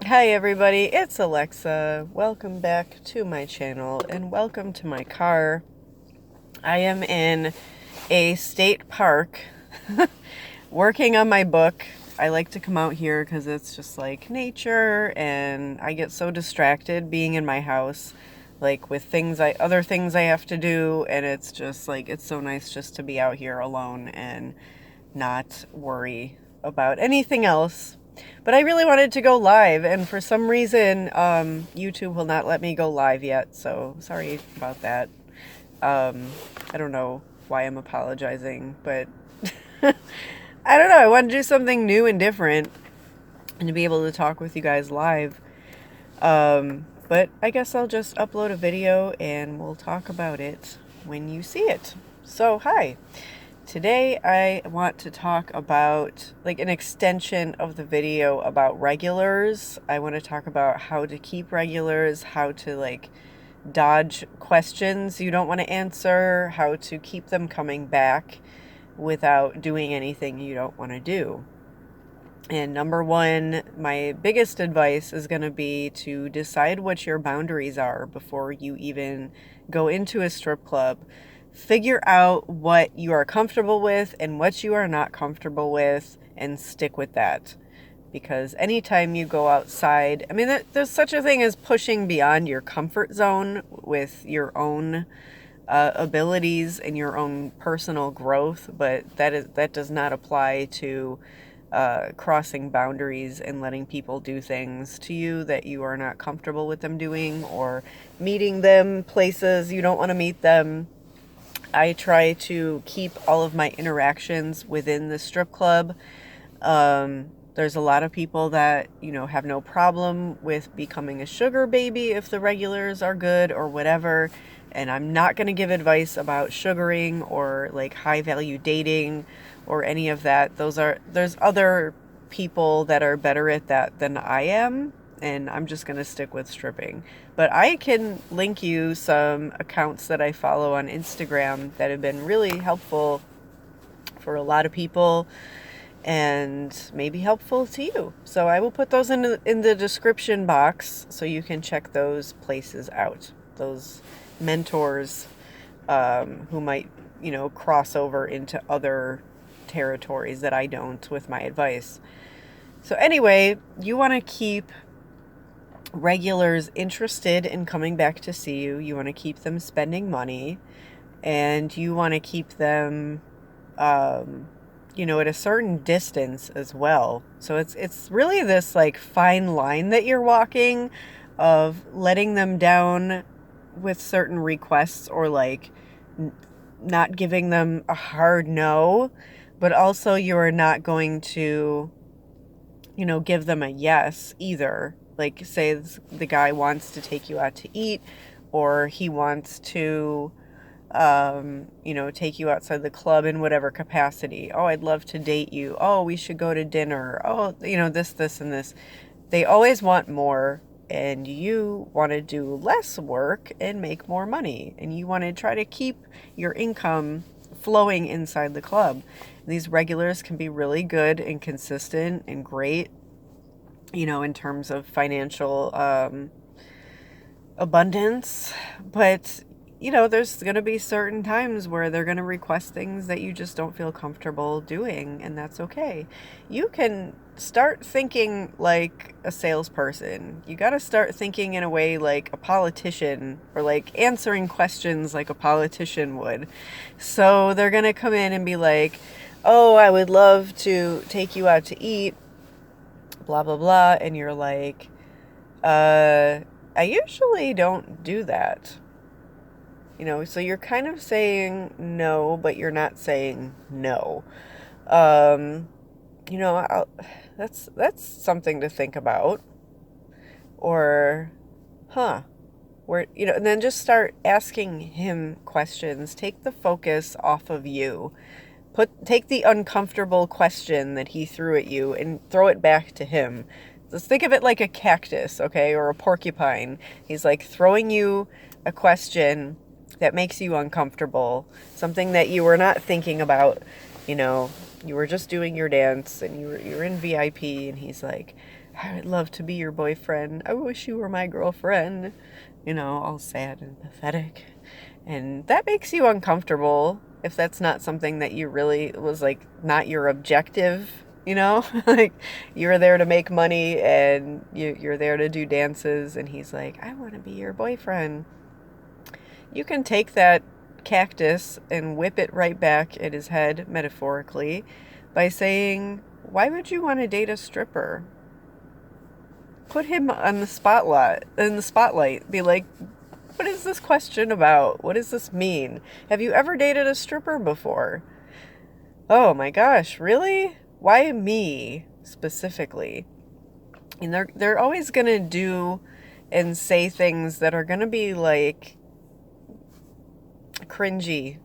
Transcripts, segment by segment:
Hi everybody, it's Alexa. Welcome back to my channel and welcome to my car. I am in a state park working on my book. I like to come out here because it's just like nature, and I get so distracted being in my house, like with other things I have to do, and it's just like it's so nice just to be out here alone and not worry about anything else. But I really wanted to go live, and for some reason, YouTube will not let me go live yet, so sorry about that. I don't know why I'm apologizing, but I don't know. I want to do something new and different and to be able to talk with you guys live. But I guess I'll just upload a video and we'll talk about it when you see it. So, hi. Today I want to talk about like an extension of the video about regulars. I want to talk about how to keep regulars, how to like dodge questions you don't want to answer, how to keep them coming back without doing anything you don't want to do. And number one, my biggest advice is going to be to decide what your boundaries are before you even go into a strip club. Figure out what you are comfortable with and what you are not comfortable with and stick with that. Because anytime you go outside, I mean, there's such a thing as pushing beyond your comfort zone with your own abilities and your own personal growth, but that does not apply to crossing boundaries and letting people do things to you that you are not comfortable with them doing, or meeting them places you don't want to meet them. I try to keep all of my interactions within the strip club. There's a lot of people that, have no problem with becoming a sugar baby if the regulars are good or whatever. And I'm not going to give advice about sugaring or like high value dating or any of that. There's other people that are better at that than I am, and I'm just going to stick with stripping. But I can link you some accounts that I follow on Instagram that have been really helpful for a lot of people and maybe helpful to you. So I will put those in the description box so you can check those places out. Those mentors who might, cross over into other territories that I don't with my advice. So anyway, you want to keep regulars interested in coming back to see you. You want to keep them spending money, and you want to keep them, at a certain distance as well. So it's really this like fine line that you're walking of letting them down with certain requests, or like not giving them a hard no, but also you're not going to, give them a yes either. Like, say the guy wants to take you out to eat, or he wants to, take you outside the club in whatever capacity. Oh, I'd love to date you. Oh, we should go to dinner. Oh, this, and this. They always want more, and you want to do less work and make more money. And you want to try to keep your income flowing inside the club. These regulars can be really good and consistent and great, in terms of financial abundance. But, there's going to be certain times where they're going to request things that you just don't feel comfortable doing, and that's okay. You can start thinking like a salesperson. You got to start thinking in a way like a politician, or like answering questions like a politician would. So they're going to come in and be like, oh, I would love to take you out to eat, blah, blah, blah. And you're like, I usually don't do that. So you're kind of saying no, but you're not saying no. That's something to think about. Or, and then just start asking him questions. Take the focus off of you. Take the uncomfortable question that he threw at you and throw it back to him. Let's think of it like a cactus, okay, or a porcupine. He's like throwing you a question that makes you uncomfortable, something that you were not thinking about, You were just doing your dance and you're in VIP, and he's like, I would love to be your boyfriend. I wish you were my girlfriend. All sad and pathetic. And that makes you uncomfortable if that's not something that you really was like, not your objective, like you're there to make money and you're there to do dances, and he's like, I want to be your boyfriend. You can take that cactus and whip it right back at his head, metaphorically, by saying, why would you want to date a stripper? Put him on the spotlight. Be like, what is this question about? What does this mean? Have you ever dated a stripper before? Oh my gosh, really? Why me specifically? And they're always going to do and say things that are going to be like cringy.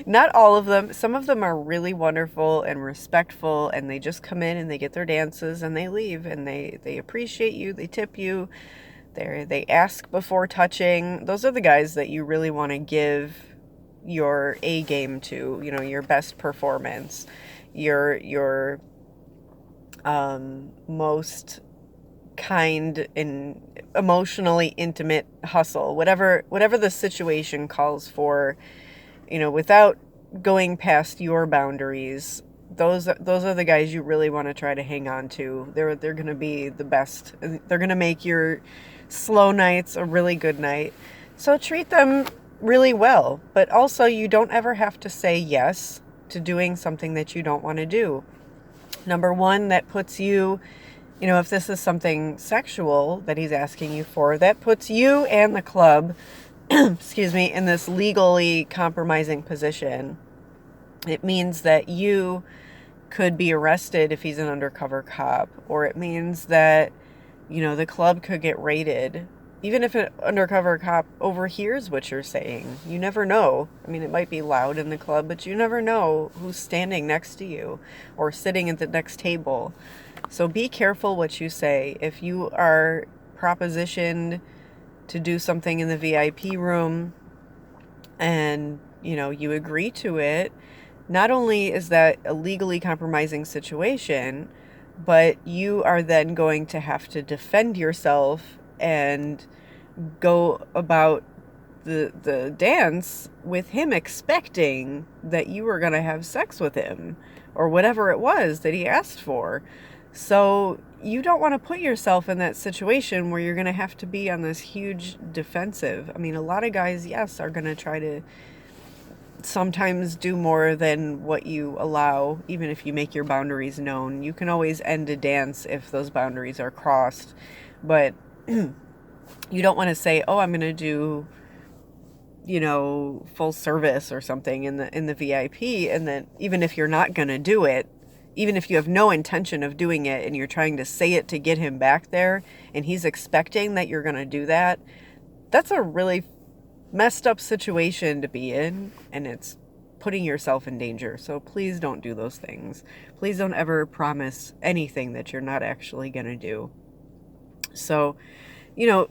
Not all of them. Some of them are really wonderful and respectful, and they just come in and they get their dances and they leave, and they appreciate you, they tip you, they ask before touching. Those are the guys that you really want to give your A game to, your best performance, your most kind and emotionally intimate hustle, whatever the situation calls for, without going past your boundaries. Those are the guys you really want to try to hang on to. They're going to be the best. They're going to make your slow nights a really good night. So treat them really well, but also you don't ever have to say yes to doing something that you don't want to do. Number one, that puts you, if this is something sexual that he's asking you for, that puts you and the club, excuse me, in this legally compromising position. It means that you could be arrested if he's an undercover cop, or it means that, the club could get raided. Even if an undercover cop overhears what you're saying, you never know. I mean, it might be loud in the club, but you never know who's standing next to you or sitting at the next table. So be careful what you say. If you are propositioned to do something in the VIP room and, you agree to it, not only is that a legally compromising situation, but you are then going to have to defend yourself and go about the dance with him expecting that you were going to have sex with him or whatever it was that he asked for. So you don't want to put yourself in that situation where you're going to have to be on this huge defensive. I mean, a lot of guys, yes, are going to try to sometimes do more than what you allow, even if you make your boundaries known. You can always end a dance if those boundaries are crossed, but you don't want to say, oh, I'm going to do, full service or something in the VIP. And then even if you're not going to do it, even if you have no intention of doing it and you're trying to say it to get him back there and he's expecting that you're going to do that, that's a really messed up situation to be in, and it's putting yourself in danger. So please don't do those things. Please don't ever promise anything that you're not actually going to do. So,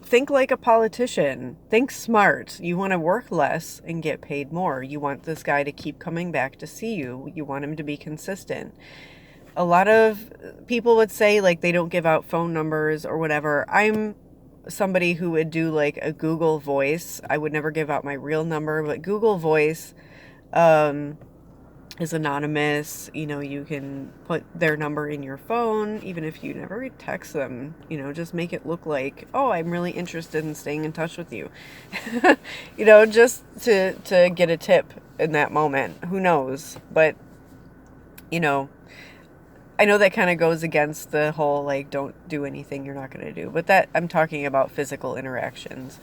think like a politician. Think smart. You want to work less and get paid more. You want this guy to keep coming back to see you. You want him to be consistent. A lot of people would say like they don't give out phone numbers or whatever. I'm somebody who would do like a Google Voice. I would never give out my real number, but Google Voice is anonymous. You can put their number in your phone, even if you never text them. Just make it look like, oh, I'm really interested in staying in touch with you. Just to get a tip in that moment. Who knows? But I know that kind of goes against the whole, like, don't do anything you're not going to do. But that, I'm talking about physical interactions.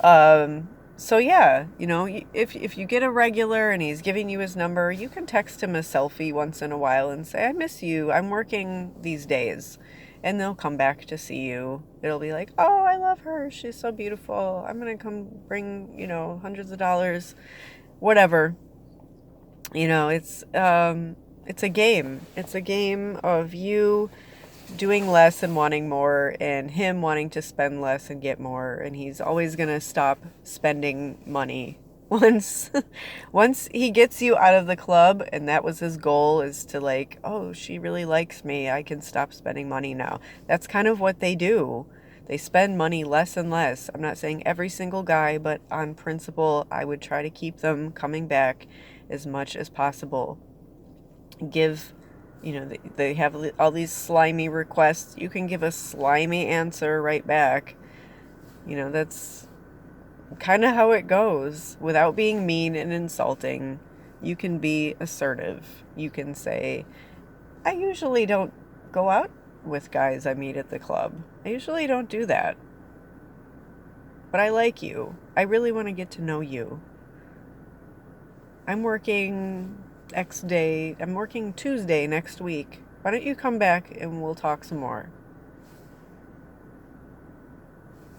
So, yeah, if you get a regular and he's giving you his number, you can text him a selfie once in a while and say, I miss you. I'm working these days. And they'll come back to see you. It'll be like, oh, I love her. She's so beautiful. I'm going to come bring, hundreds of dollars, whatever. It's a game. It's a game of you doing less and wanting more, and him wanting to spend less and get more. And he's always going to stop spending money Once once he gets you out of the club, and that was his goal, is to like, oh, she really likes me, I can stop spending money now. That's kind of what they do. They spend money less and less. I'm not saying every single guy, but on principle, I would try to keep them coming back as much as possible. Give, they have all these slimy requests. You can give a slimy answer right back. That's kind of how it goes. Without being mean and insulting, you can be assertive. You can say, I usually don't go out with guys I meet at the club. I usually don't do that. But I like you. I really want to get to know you. I'm working X day. I'm working Tuesday next week. Why don't you come back and we'll talk some more?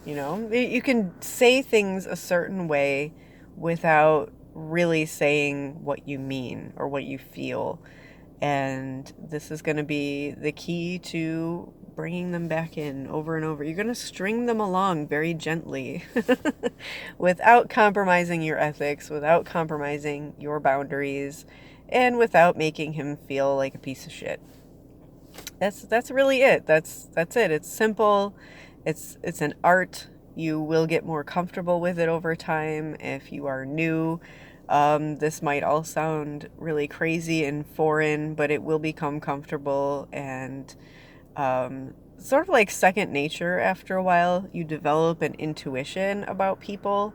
You can say things a certain way without really saying what you mean or what you feel. And this is going to be the key to bringing them back in over and over. You're going to string them along very gently without compromising your ethics, without compromising your boundaries, and without making him feel like a piece of shit. That's really it. That's it. It's simple. It's an art. You will get more comfortable with it over time. If you are new, this might all sound really crazy and foreign, but it will become comfortable and sort of like second nature after a while. You develop an intuition about people.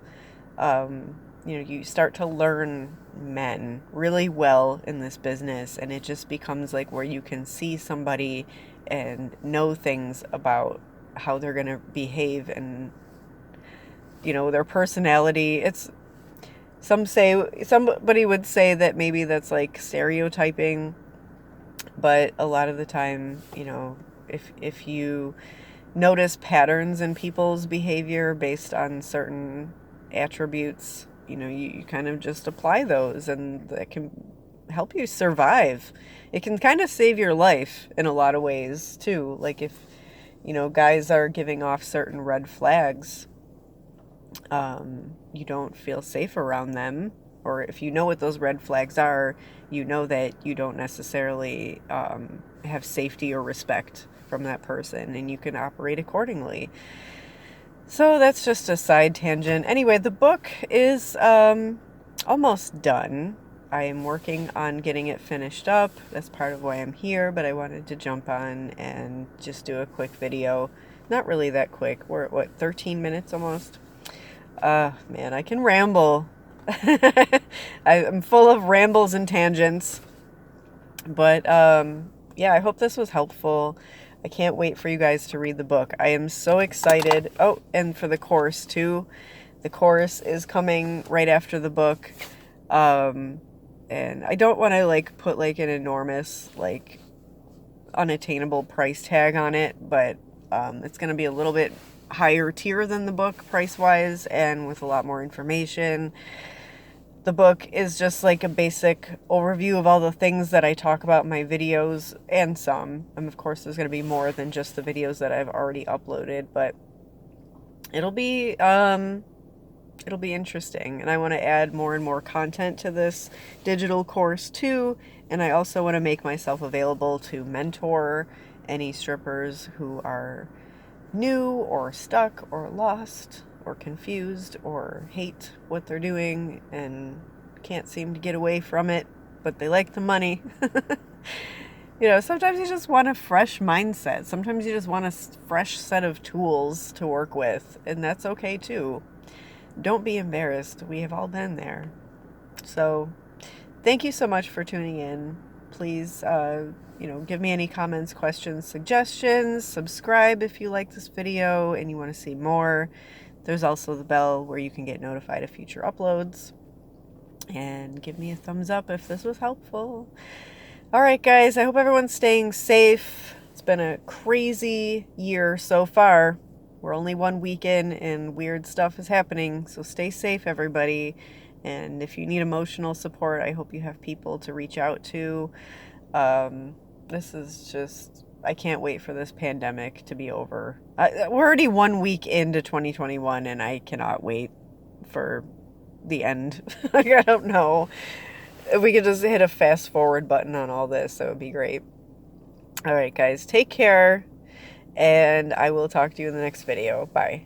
You start to learn men really well in this business, and it just becomes like where you can see somebody and know things about how they're going to behave and their personality. It's somebody would say that maybe that's like stereotyping, but a lot of the time, if you notice patterns in people's behavior based on certain attributes, you kind of just apply those, and that can help you survive. It can kind of save your life in a lot of ways too. Like if guys are giving off certain red flags, you don't feel safe around them. Or if you know what those red flags are, you know that you don't necessarily have safety or respect from that person, and you can operate accordingly. So that's just a side tangent. Anyway, the book is almost done. I am working on getting it finished up. That's part of why I'm here, but I wanted to jump on and just do a quick video. Not really that quick. We're at, 13 minutes almost? Man, I can ramble. I'm full of rambles and tangents. But, yeah, I hope this was helpful. I can't wait for you guys to read the book. I am so excited. Oh, and for the course, too. The course is coming right after the book. And I don't want to put an enormous unattainable price tag on it, but it's going to be a little bit higher tier than the book price wise, and with a lot more information. The book is just like a basic overview of all the things that I talk about in my videos, and of course there's going to be more than just the videos that I've already uploaded, but it'll be interesting, and I want to add more and more content to this digital course too, and I also want to make myself available to mentor any strippers who are new or stuck or lost or confused or hate what they're doing and can't seem to get away from it, but they like the money. Sometimes you just want a fresh mindset. Sometimes you just want a fresh set of tools to work with, and that's okay too. Don't be embarrassed. We have all been there. So thank you so much for tuning in. Please, give me any comments, questions, suggestions. Subscribe if you like this video and you want to see more. There's also the bell where you can get notified of future uploads. And give me a thumbs up if this was helpful. All right, guys, I hope everyone's staying safe. It's been a crazy year so far. We're only 1 week in and weird stuff is happening. So stay safe, everybody. And if you need emotional support, I hope you have people to reach out to. This is just, I can't wait for this pandemic to be over. We're already 1 week into 2021, and I cannot wait for the end. Like, I don't know. If we could just hit a fast forward button on all this, that would be great. All right, guys, take care, and I will talk to you in the next video. Bye.